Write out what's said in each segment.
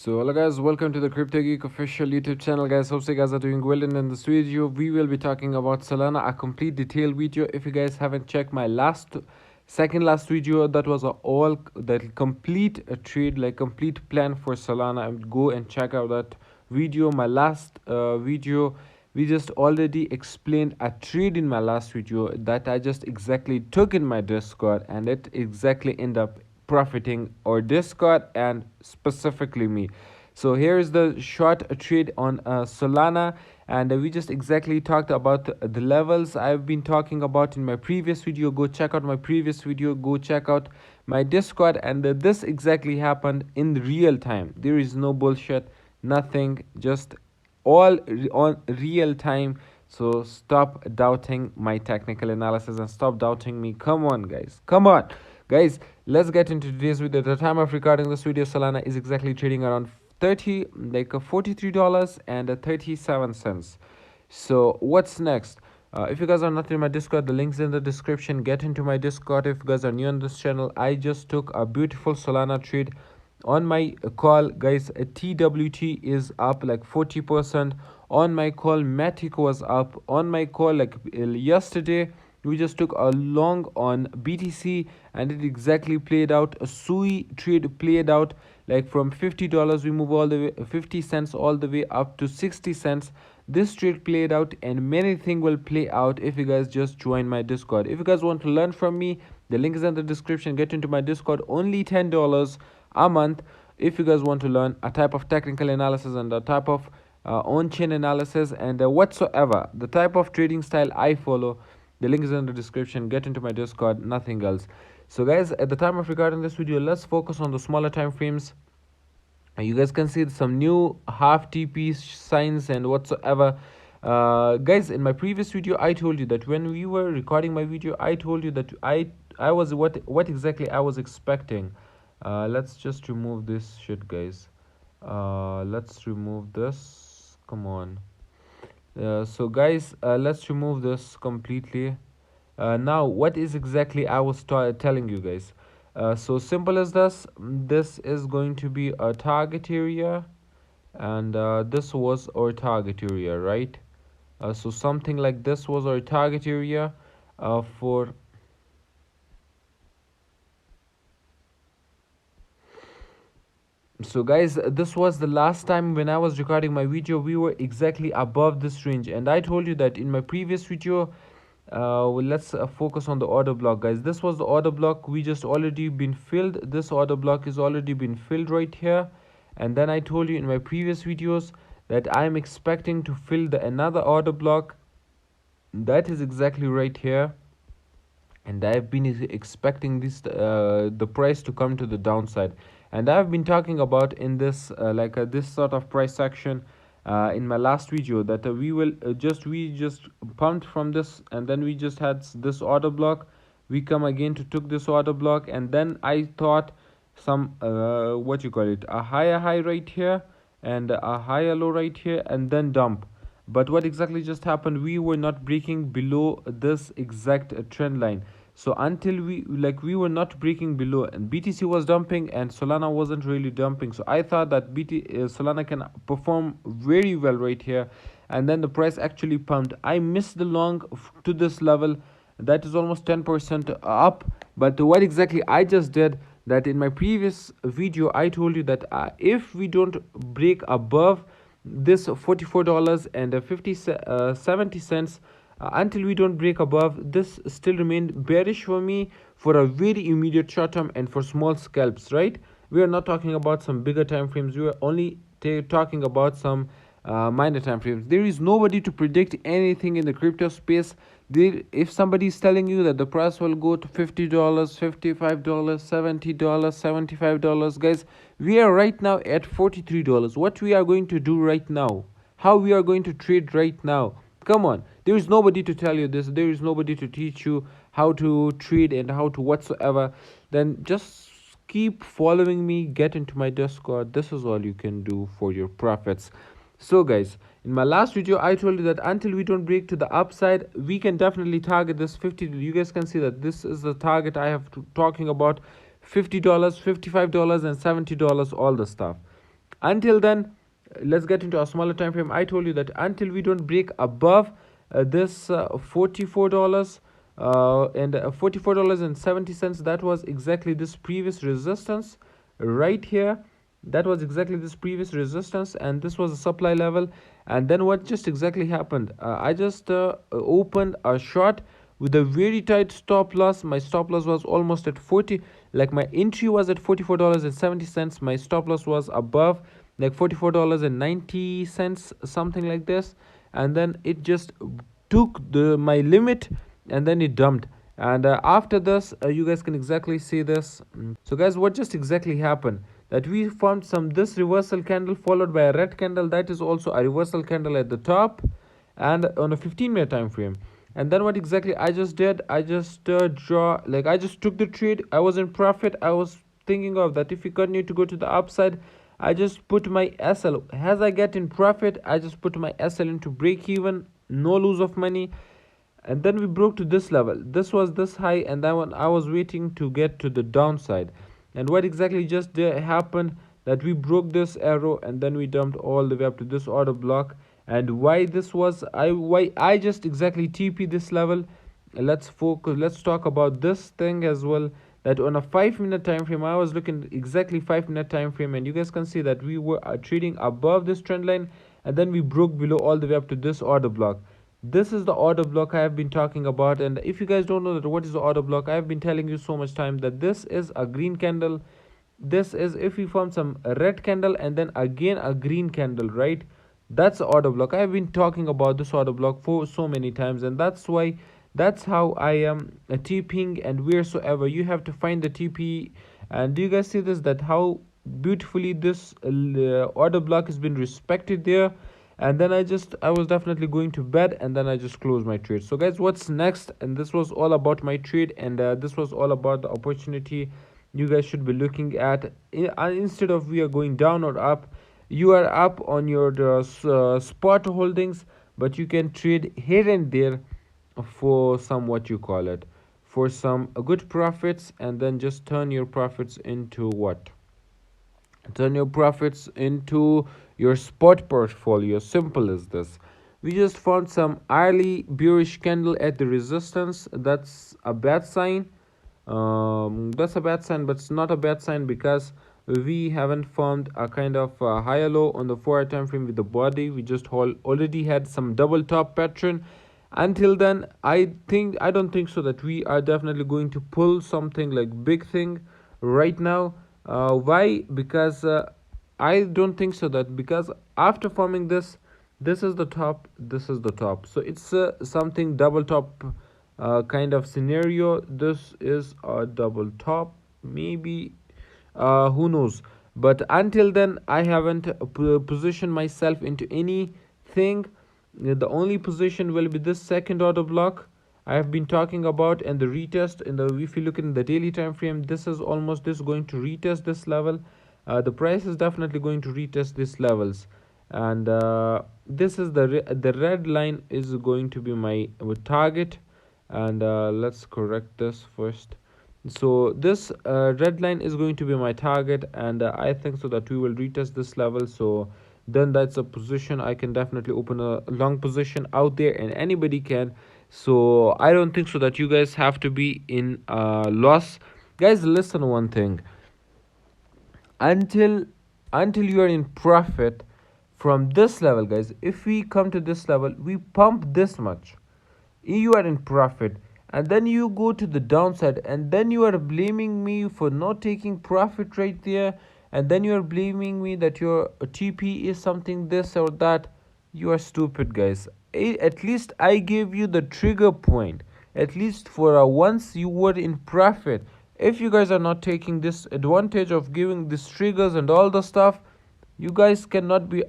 So hello guys, welcome to the Crypto Geek official YouTube channel guys. Hope you guys are doing well, and in this video we will be talking about Solana, a complete detailed video. If you guys haven't checked my second last video, that was a all that complete trade, like complete plan for Solana, and go and check out that video. My last video, we just already explained a trade in my last video that I just exactly took in my Discord, and it exactly end up profiting our Discord and specifically me. So here is the short trade on Solana, and we just exactly talked about the levels I've been talking about in my previous video. Go check out my previous video, go check out my Discord, and this exactly happened in real time. There is no bullshit, nothing, just all on real time. So stop doubting my technical analysis and stop doubting me. Come on guys, come on guys, let's get into today's video. The time of recording this video, Solana is exactly trading around $43 and 37 cents. So what's next? If you guys are not in my Discord, the link's in the description. Get into my Discord. If you guys are new on this channel, I just took a beautiful Solana trade on my call guys. TWT is up like 40%. On my call, Matic was up. On my call, like yesterday, we just took a long on BTC, and it exactly played out. A SUI trade played out like from $50 we move all the way 50 cents all the way up to 60 cents. This trade played out, and many things will play out if you guys just join my Discord. If you guys want to learn from me, the link is in the description. Get into my Discord, only $10 a month. If you guys want to learn a type of technical analysis and a type of on-chain analysis and whatsoever, the type of trading style I follow, the link is in the description. Get into my Discord, nothing else. So guys, at the time of recording this video, let's focus on the smaller time frames. You guys can see some new half TP signs and whatsoever. Guys, in my previous video I told you that when we were recording my video, I told you that I was what exactly I was expecting. Let's just remove this shit guys. Let's remove this, come on. So guys, let's remove this completely. Now what is exactly I was telling you guys. So simple as this is going to be a target area, and this was our target area, right? So something like this was our target area for so guys, this was the last time when I was recording my video. We were exactly above this range, and I told you that in my previous video. Well, let's focus on the order block guys. This was the order block. We just already been filled. This order block is already been filled right here, and then I told you in my previous videos that I'm expecting to fill the another order block that is exactly right here, and I've been expecting this the price to come to the downside, and I've been talking about in this this sort of price action in my last video that we just pumped from this, and then we just had this order block. We come again to took this order block, and then I thought some what you call it, a higher high right here and a higher low right here, and then dump. But what exactly just happened, we were not breaking below this exact trend line. So until we were not breaking below, and BTC was dumping and Solana wasn't really dumping. So I thought that Solana can perform very well right here, and then the price actually pumped. I missed the long to this level, that is almost 10% up. But what exactly I just did, that in my previous video I told you that if we don't break above this $44 and 70 cents, until we don't break above this, still remained bearish for me for a very immediate short term and for small scalps, right? We are not talking about some bigger time frames. We are only talking about some minor time frames. There is nobody to predict anything in the crypto space. If somebody is telling you that the price will go to $50, $55, $70, $75, guys, we are right now at $43. What we are going to do right now, how we are going to trade right now, come on. There is nobody to tell you this. There is nobody to teach you how to trade and how to whatsoever. Then just keep following me, get into my Discord. This is all you can do for your profits. So guys, in my last video I told you that until we don't break to the upside, we can definitely target this 50. You guys can see that this is the target I have talking about. $50, $55 and $70, all the stuff. Until then, let's get into a smaller time frame. I told you that until we don't break above this $44 and $44.70, that was exactly this previous resistance right here. That was exactly this previous resistance, and this was a supply level. And then what just exactly happened, I just opened a short with a very tight stop loss. My stop loss was almost at 40, like my entry was at $44.70. My stop loss was above like $44.90, something like this. And then it just took my limit, and then it dumped. And after this, you guys can exactly see this. So guys, what just exactly happened, that we formed some this reversal candle followed by a red candle, that is also a reversal candle at the top, and on a 15-minute time frame. And then what exactly I just did, I just I just took the trade. I was in profit. I was thinking of that if we continue to go to the upside, I just put my SL as I get in profit. I just put my SL into break even, no lose of money. And then we broke to this level. This was this high, and then when I was waiting to get to the downside. And what exactly just happened, that we broke this arrow, and then we dumped all the way up to this order block. And why this was, why I just exactly TP this level, let's focus, let's talk about this thing as well. That on a 5-minute time frame, I was looking exactly 5-minute time frame, and you guys can see that we were trading above this trend line, and then we broke below all the way up to this order block. This is the order block I have been talking about. And if you guys don't know that what is the order block, I have been telling you so much time that this is a green candle. This is if we form some red candle and then again a green candle, right? That's the order block. I have been talking about this order block for so many times, and that's why, that's how I am TPing. And wheresoever you have to find the TP. And do you guys see this, that how beautifully this order block has been respected there? And then I was definitely going to bed, and then I just closed my trade. So guys, what's next? And this was all about my trade, and this was all about the opportunity you guys should be looking at. Instead of we are going down or up, you are up on your spot holdings, but you can trade here and there for some, what you call it, for some good profits. And then just turn your profits into what, turn your profits into your spot portfolio. Simple as this. We just found some early bearish candle at the resistance. That's a bad sign. That's a bad sign, but it's not a bad sign because we haven't formed a kind of higher low on the 4-hour time frame with the body. We just already had some double top pattern. Until then, I don't think so that we are definitely going to pull something like big thing right now. Why? Because I don't think so, that because after forming this, this is the top, this is the top, so it's something double top kind of scenario. This is a double top, maybe, who knows. But until then, I haven't positioned myself into anything. The only position will be this second order block I have been talking about, and the retest in the, if you look in the daily time frame, this is almost this going to retest this level. The price is definitely going to retest these levels. And this is the red line is going to be my target. And let's correct this first. So this red line is going to be my target, and I think so that we will retest this level. So then that's a position I can definitely open a long position out there, and anybody can. So I don't think so that you guys have to be in loss. Guys, listen one thing, until you are in profit from this level, guys, if we come to this level, we pump this much, you are in profit, and then you go to the downside, and then you are blaming me for not taking profit right there, and then you are blaming me that your TP is something this or that. You are stupid, guys. At least I gave you the trigger point, at least for once you were in profit. If you guys are not taking this advantage of giving these triggers and all the stuff, you guys cannot be,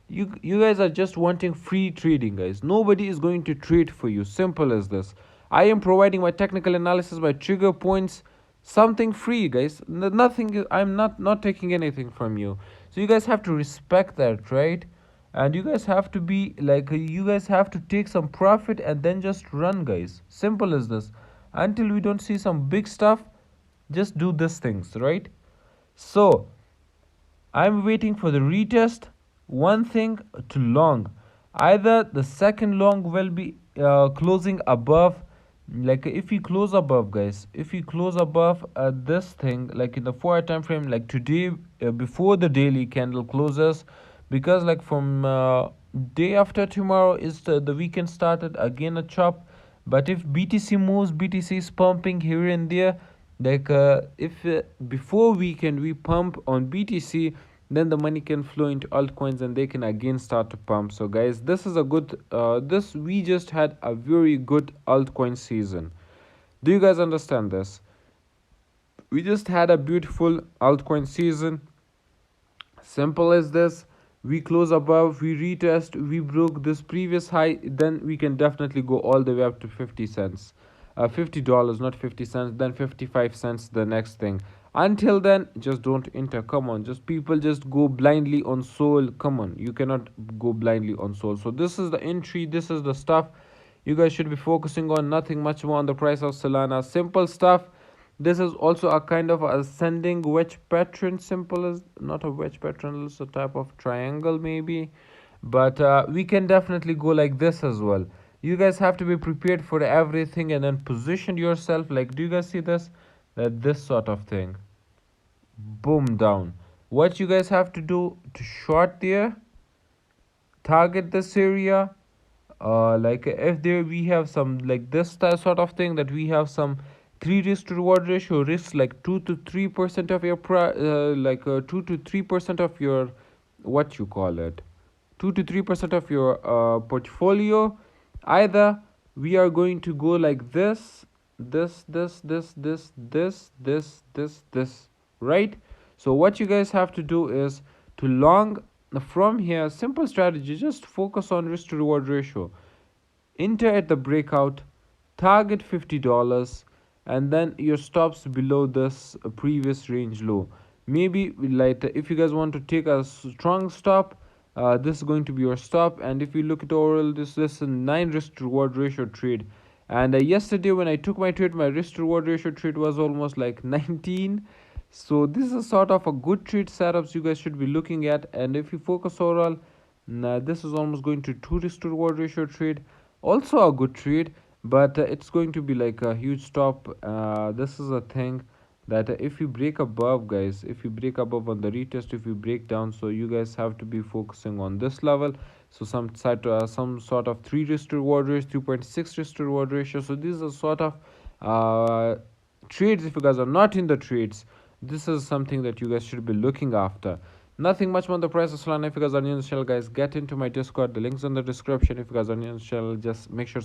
you guys are just wanting free trading, guys. Nobody is going to trade for you. Simple as this. I am providing my technical analysis, my trigger points, something free, guys. Nothing, I'm not taking anything from you. So you guys have to respect that, right? And you guys have to be like, you guys have to take some profit and then just run, guys. Simple as this. Until we don't see some big stuff, just do these things, right? So I'm waiting for the retest. One thing to long. Either the second long will be closing above, like if we close above, guys, if we close above this thing, like in the 4 hour time frame, like today, before the daily candle closes, because like from day after tomorrow is the weekend started again a chop. But if BTC moves, BTC is pumping here and there, like if before weekend we pump on BTC, then the money can flow into altcoins and they can again start to pump. So guys, this is a good this we just had a very good altcoin season. Do you guys understand this? We just had a beautiful altcoin season. Simple as this. We close above, we retest, we broke this previous high, then we can definitely go all the way up to 50 cents. $50, not 50 cents, then 55 cents the next thing. Until then, just don't enter. Come on, just people just go blindly on Sol. Come on, you cannot go blindly on Sol. So this is the entry, this is the stuff you guys should be focusing on. Nothing much more on the price of Solana. Simple stuff. This is also a kind of ascending wedge pattern. Simple as not a wedge pattern, it's a type of triangle maybe. But we can definitely go like this as well. You guys have to be prepared for everything and then position yourself. Like, do you guys see this? That this sort of thing. Boom, down. What you guys have to do to short there, target this area, like if there we have some like this sort of thing, that we have some 3 risk to reward ratio risks, like 2 to 3% of your 2 to 3% of your, what you call it, 2 to 3% of your portfolio. Either we are going to go like this, right? So what you guys have to do is to long from here. Simple strategy, just focus on risk to reward ratio, enter at the breakout, target $50, and then your stops below this previous range low. Maybe like if you guys want to take a strong stop, this is going to be your stop. And if you look at overall, this is a 9 risk to reward ratio trade. And yesterday when I took my trade, my risk to reward ratio trade was almost like 19. So this is sort of a good trade setups you guys should be looking at. And if you focus overall, this is almost going to 2 risk to reward ratio trade, also a good trade. But it's going to be like a huge stop. This is a thing that if you break above, guys, if you break above on the retest, if you break down, so you guys have to be focusing on this level. So some sort of 3 risk to reward ratio, 3.6 risk to reward ratio. So these are sort of trades. If you guys are not in the trades, this is something that you guys should be looking after. Nothing much more on the price of Solana. If you guys are new on the channel, guys, get into my Discord. The link's in the description. If you guys are new on the channel, just make sure